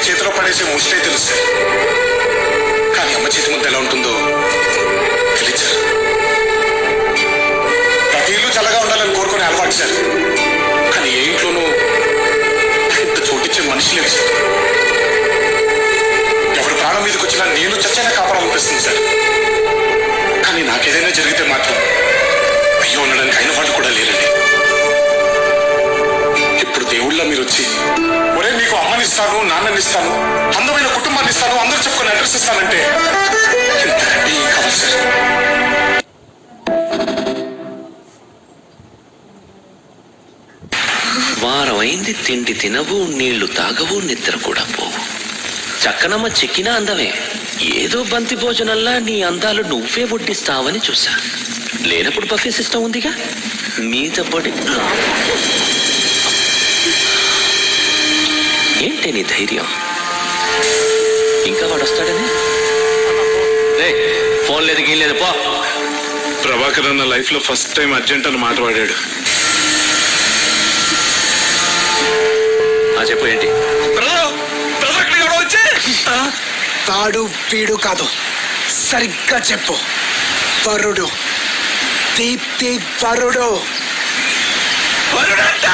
చేతిలో పడేసే ముష్టే తెలుసు సార్. కానీ అమ్మ చేతి ముద్ద ఎలా ఉంటుందో తెలియదు సార్. ప్రతి ఇల్లు చల్లగా ఉండాలని కోరుకునే అలవాటు సార్. కానీ ఏ ఇంట్లోనూ ఇంత చోటిచ్చే మనిషి లేదు సార్. ఎవరి ప్రాణం మీదకి వచ్చినా నేను చచ్చైనా కాపాడాలనిపిస్తుంది సార్. కానీ నాకేదైనా జరిగితే మాత్రం అయ్యో ఉండడానికి అయిన వాళ్ళు కూడా లేరండి. ఇప్పుడు దేవుళ్ళ మీరు వచ్చి ఒరే నీకు అమ్మనిస్తాను, నాన్ననిస్తాను, అందమైన కుటుంబాన్ని ఇస్తాను, అందరూ చెప్పుకుని అడ్రస్ ఇస్తానంటే ఇంతకంటే ఏం కావాలి సార్? వారమైంది తిండి తినవు, నీళ్లు తాగవు, నిద్ర కూడా పోవు. చక్కనమ్మ చెక్కినా అందమే. ఏదో బంతి భోజనల్లా నీ అందాలు నువ్వే వడ్డిస్తావని చూసా. లేనప్పుడు బఫే సిస్టమ్ ఉందిగా, మీద పడి ఏంటి నీ ధైర్యం? ఇంకా వాడు వస్తాడని ఫోన్ లేదు గీం లేదు పో. ప్రభాకర్ అన్న లైఫ్ లో ఫస్ట్ టైం అర్జెంట్ అని మాట వాడాడు. చెప్పు ఏంటి? తాడు పీడు కాదు, సరిగ్గా చెప్పు. వరుడు, దీప్తి వరుడు. వరుడంట